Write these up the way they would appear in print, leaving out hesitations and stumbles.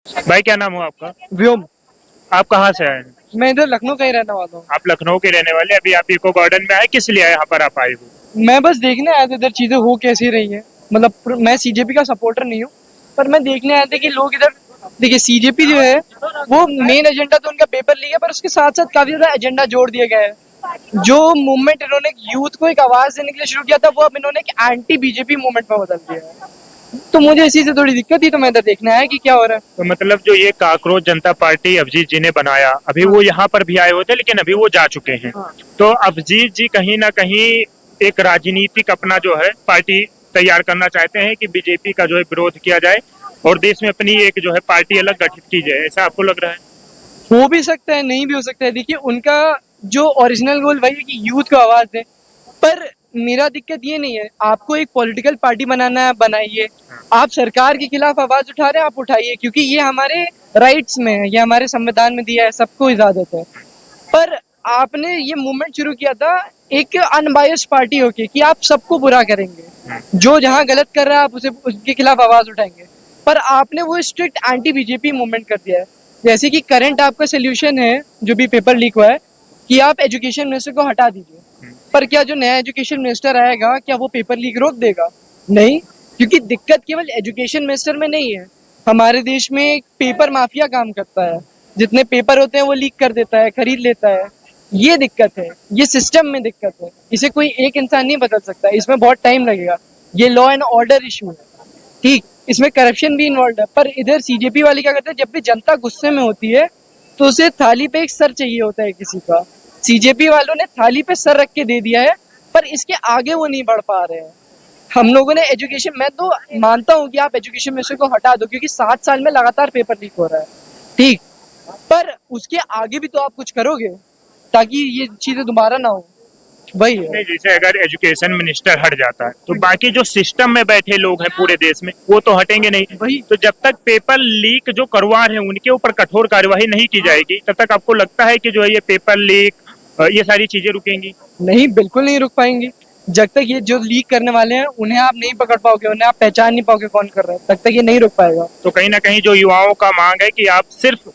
भाई क्या नाम हो आपका? व्योम। आप कहाँ से आए हैं? मैं इधर लखनऊ का ही रहने वाला हूँ। आप लखनऊ के रहने वाले, अभी आप इको गार्डन में आए, किस लिए आए यहाँ पर आप आए हो? मैं बस देखने आया था इधर चीजें हो कैसी रही हैं। मतलब मैं सीजेपी का सपोर्टर नहीं हूँ, पर मैं देखने आया था कि लोग इधर। देखिए सीजेपी जो है वो मेन एजेंडा तो उनका पेपर लीक है, पर उसके साथ साथ काफी ज्यादा एजेंडा जोड़ दिया गया है। जो मूवमेंट इन्होंने यूथ को एक आवाज देने के लिए शुरू किया था, वो अब इन्होंने एक एंटी बीजेपी मूवमेंट में बदल दिया है। तो मुझे इसी से थोड़ी दिक्कत थी, तो मैं इधर देखने आया कि क्या हो रहा है। तो मतलब जो ये काकरोच जनता पार्टी अभिजीत जी ने बनाया, अभी हाँ। वो यहाँ पर भी आए होते, लेकिन अभी वो जा चुके हैं। हाँ। तो अभिजीत जी कहीं ना कहीं एक राजनीतिक अपना जो है पार्टी तैयार करना चाहते हैं कि बीजेपी का जो है विरोध किया जाए और देश में अपनी एक जो है पार्टी अलग गठित की जाए, ऐसा आपको लग रहा है? हो भी सकता है, नहीं भी हो सकता है। देखिए उनका जो ओरिजिनल गोल वही है कि यूथ को आवाज दें। पर मेरा दिक्कत ये नहीं है, आपको एक पॉलिटिकल पार्टी बनाना है, बनाइए। आप सरकार के खिलाफ आवाज उठा रहे हैं, आप उठाइए, क्योंकि ये हमारे राइट्स में है, ये हमारे संविधान में दिया है, सबको इजाजत है। पर आपने ये मूवमेंट शुरू किया था एक अनबायस्ड पार्टी होके कि आप सबको बुरा करेंगे, जो जहां गलत कर रहा है आप उसे उसके खिलाफ आवाज उठाएंगे। पर आपने वो स्ट्रिक्ट एंटी बीजेपी मूवमेंट कर दिया है। जैसे कि करंट आपका सोल्यूशन है जो भी पेपर लीक हुआ है, कि आप एजुकेशन मिनिस्टर को हटा दीजिए। पर क्या जो नया एजुकेशन मिनिस्टर आएगा, क्या वो पेपर लीक रोक देगा? नहीं, क्योंकि दिक्कत केवल एजुकेशन मिनिस्टर में नहीं है। हमारे देश में एक पेपर माफिया काम करता है, जितने पेपर होते हैं वो लीक कर देता है, खरीद लेता है। ये दिक्कत है, ये सिस्टम में दिक्कत है। इसे कोई एक इंसान नहीं बदल सकता, इसमें बहुत टाइम लगेगा। ये लॉ एंड ऑर्डर इशू है, ठीक। इसमें करप्शन भी इन्वॉल्व है। पर इधर सीजेपी वाले क्या करते हैं, जब भी जनता गुस्से में होती है तो उसे थाली पे एक सर चाहिए होता है किसी का। सीजेपी वालों ने थाली पे सर रख के दे दिया है, पर इसके आगे वो नहीं बढ़ पा रहे हैं। हम लोगों ने एजुकेशन, मैं तो मानता हूँ कि आप एजुकेशन मिनिस्टर को हटा दो, क्योंकि 7 साल में लगातार पेपर लीक हो रहा है, ठीक। पर उसके आगे भी तो आप कुछ करोगे ताकि ये चीजें दोबारा ना हो। वही है। नहीं, जैसे अगर एजुकेशन मिनिस्टर हट जाता है तो बाकी जो सिस्टम में बैठे लोग हैं पूरे देश में वो तो हटेंगे नहीं। वही तो जब तक पेपर लीक जो करवा रहे हैं उनके ऊपर कठोर कार्यवाही नहीं की जाएगी, तब तक आपको लगता है कि जो है ये पेपर लीक ये सारी चीजें रुकेंगी? नहीं, बिल्कुल नहीं रुक पाएंगी। जब तक ये जो लीक करने वाले हैं उन्हें आप नहीं पकड़ पाओगे, उन्हें आप पहचान नहीं पाओगे कौन कर रहा है, तब तक ये नहीं रुक पाएगा। तो कहीं ना कहीं जो युवाओं का मांग है कि आप सिर्फ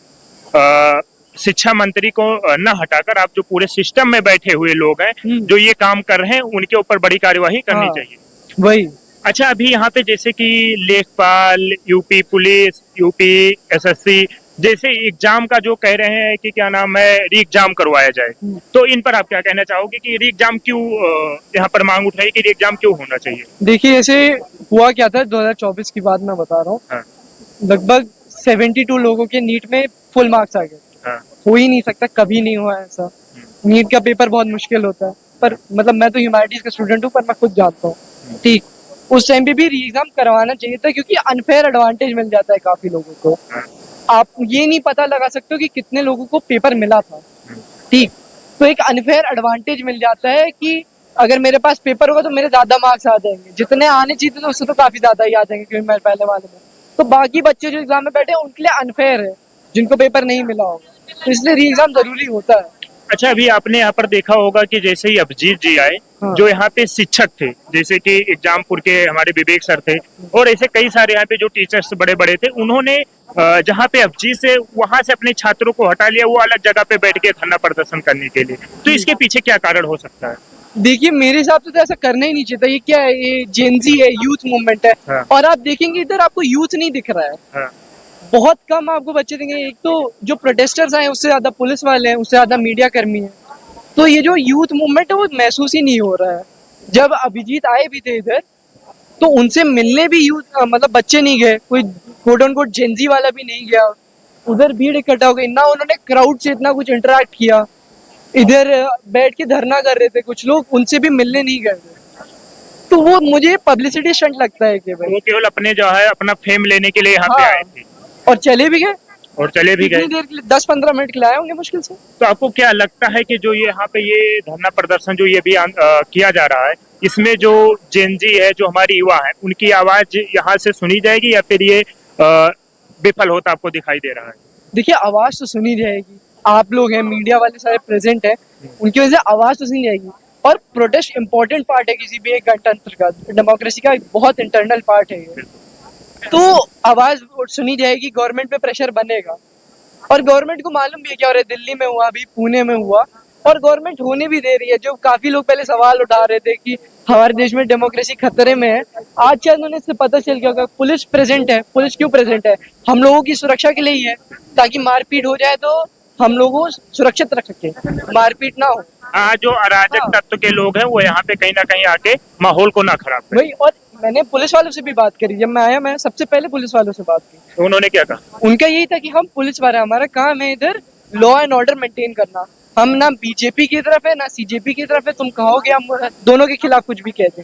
अ, शिक्षा मंत्री को न हटाकर आप जो पूरे सिस्टम में बैठे हुए लोग हैं जो ये काम कर रहे हैं उनके ऊपर बड़ी कार्यवाही करनी हाँ, चाहिए। वही। अच्छा, अभी यहाँ पे जैसे कि लेखपाल, यूपी पुलिस, यूपी एसएससी जैसे एग्जाम का जो कह रहे हैं कि क्या नाम है री एग्जाम करवाया जाए, तो इन पर आप क्या कहना चाहोगे कि री एग्जाम क्यों यहाँ पर मांग उठाई कि री एग्जाम क्यों होना चाहिए? देखिए ऐसे हुआ क्या था, 2024 की बात मैं बता रहा हूँ। हाँ। लगभग 72 लोगों के नीट में फुल मार्क्स आ गए। हाँ। हो ही नहीं सकता, कभी नहीं हुआ ऐसा। नीट का पेपर बहुत मुश्किल होता है, पर मतलब मैं तो ह्यूमैनिटीज का स्टूडेंट हूँ, पर मैं खुद जानता हूँ, ठीक। उस टाइम पे भी री एग्जाम करवाना चाहिए था, क्योंकि अनफेयर एडवांटेज मिल जाता है काफी लोगों को। आप ये नहीं पता लगा सकते हो कि कितने लोगों को पेपर मिला था, ठीक। तो एक अनफेयर एडवांटेज मिल जाता है कि अगर मेरे पास पेपर होगा तो मेरे ज्यादा मार्क्स आ जाएंगे, जितने आने चाहिए थे उससे तो काफी ज्यादा ही आ जाएंगे, क्योंकि मैं पहले वाले में। तो बाकी बच्चे जो एग्जाम में बैठे हैं उनके लिए अनफेयर है, जिनको पेपर नहीं मिला होगा। तो इसलिए री एग्जाम जरूरी होता है। अच्छा, अभी आपने यहाँ पर देखा होगा कि जैसे ही अभिजीत जी आए, हाँ। जो यहाँ पे शिक्षक थे, जैसे कि एग्जामपुर के हमारे विवेक सर थे और ऐसे कई सारे यहाँ पे जो टीचर्स बड़े बड़े थे, उन्होंने जहाँ पे अभिजीत से वहां से अपने छात्रों को हटा लिया, वो अलग जगह पे बैठ के धरना प्रदर्शन करने के लिए। तो इसके पीछे क्या कारण हो सकता है? देखिए मेरे हिसाब से तो ऐसा करना ही नहीं चाहिए था। ये क्या है, ये जेनजी है, यूथ मूवमेंट है। हाँ। और आप देखेंगे इधर आपको यूथ नहीं दिख रहा है। हाँ। बहुत कम आपको बच्चे देंगे। एक तो जो प्रोटेस्टर्स आए उससे ज्यादा पुलिस वाले हैं, उससे ज्यादा मीडिया कर्मी हैं। तो ये जो यूथ मूवमेंट है वो महसूस ही नहीं हो रहा है। जब अभिजीत आए भी थे इधर, तो उनसे मिलने भी यूथ मतलब बच्चे नहीं गए, कोई कोट ऑन कोट जेंजी वाला भी नहीं गया। उधर भीड़ इकट्ठा हो गई ना, उन्होंने क्राउड से इतना कुछ इंटरेक्ट किया। इधर बैठ के धरना कर रहे थे कुछ लोग, उनसे भी मिलने नहीं गए थे। तो वो मुझे पब्लिसिटी स्टंट लगता है केवल। वो केवल अपने जो है अपना फेम लेने के लिए यहाँ पे हाँ, आए थे और चले भी गए। और चले भी गए। कितनी देर के लिए, 10-15 मिनट के लिए आए होंगे मुश्किल से। तो आपको क्या लगता है कि जो ये यहाँ पे ये धरना प्रदर्शन जो ये भी किया जा रहा है, इसमें जो जेनजी है, जो हमारी युवा है, उनकी आवाज यहाँ से सुनी जाएगी या फिर ये विफल होता आपको दिखाई दे रहा है? देखिए आवाज तो सुनी जाएगी। आप लोग हैं, मीडिया वाले सारे प्रेजेंट हैं, उनकी वजह से आवाज तो सुनी जाएगी। और प्रोटेस्ट इंपॉर्टेंट पार्ट है किसी भी एक गणतंत्र का, डेमोक्रेसी का एक बहुत इंटरनल पार्ट है ये। तो आवाज सुनी जाएगी, गवर्नमेंट पे प्रेशर बनेगा। और गवर्नमेंट को मालूम भी है क्या हो रहा है, दिल्ली में हुआ, अभी पुणे में हुआ, और गवर्नमेंट होने भी दे रही है। जो काफी लोग पहले सवाल उठा रहे थे कि हमारे देश में डेमोक्रेसी खतरे में है, आज शायद उन्हें इससे पता चल गया होगा। पुलिस प्रेजेंट है। पुलिस क्यों प्रेजेंट है? हम लोगों की सुरक्षा के लिए ही है, ताकि मारपीट हो जाए तो हम लोगों को सुरक्षित रख सके, मारपीट ना हो। जो अराजक हाँ। तत्व के लोग हैं वो यहाँ पे कहीं ना कहीं आके माहौल को ना खराब करें। वही, और मैंने पुलिस वालों से भी बात करी, जब मैं आया मैं सबसे पहले पुलिस वालों से बात की। तो उन्होंने क्या कहा? उनका यही था कि हम पुलिस वाले, हमारा काम है इधर लॉ एंड ऑर्डर मेंटेन करना। हम ना बीजेपी की तरफ है ना सीजेपी की तरफ है, तुम कहोगे हम दोनों के खिलाफ कुछ भी कह दें,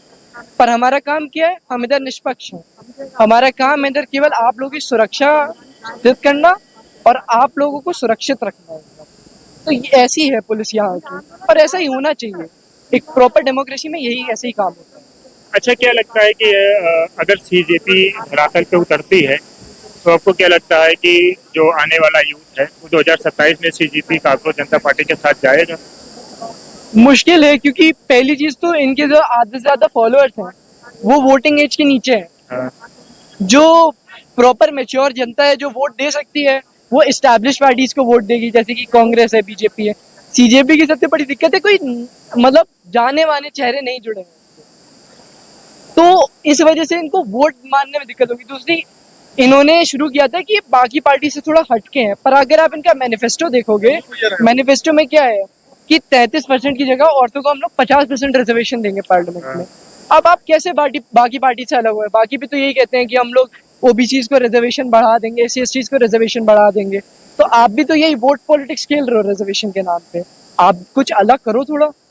पर हमारा काम क्या है, हम इधर निष्पक्ष हैं। हमारा काम है इधर केवल आप लोगों की सुरक्षा सुनिश्चित करना और आप लोगों को सुरक्षित रखना है। तो ये ऐसी है पुलिस यहाँ की, और ऐसा ही होना चाहिए। एक प्रॉपर डेमोक्रेसी में यही ऐसे ही काम होता है। अच्छा, क्या लगता है कि अगर सीजेपी धरातल पे उतरती है तो आपको क्या लगता है कि जो आने वाला यूथ है वो 2027 में सीजेपी कांग्रेस जनता पार्टी के साथ जाएगा? मुश्किल है, क्योंकि पहली चीज तो इनके जो आधे से ज्यादा फॉलोअर्स हैं वो वोटिंग एज के नीचे हैं। हाँ, जो प्रॉपर मेच्योर जनता है जो वोट दे सकती है वो इस्टेब्लिश पार्टीज को वोट देगी, जैसे कि कांग्रेस है, बीजेपी है। सीजेपी की सबसे बड़ी दिक्कत है कोई मतलब जाने माने चेहरे नहीं जुड़े हैं, तो इस वजह से इनको वोट मानने में दिक्कत होगी। दूसरी, इन्होंने शुरू किया था कि ये बाकी पार्टी से थोड़ा हटके हैं, पर अगर आप इनका मैनिफेस्टो देखोगे, मैनिफेस्टो में क्या है कि 33% की जगह औरतों को हम लोग 50% रिजर्वेशन देंगे पार्लियामेंट में। अब आप कैसे बाकी पार्टी से अलग हुए? बाकी भी तो यही कहते हैं कि हम लोग ओबीसी को रिजर्वेशन बढ़ा देंगे, SC/ST को रिजर्वेशन बढ़ा देंगे, तो आप भी तो यही वोट पॉलिटिक्स खेल रहे हो रिजर्वेशन के नाम पे। आप कुछ अलग करो थोड़ा।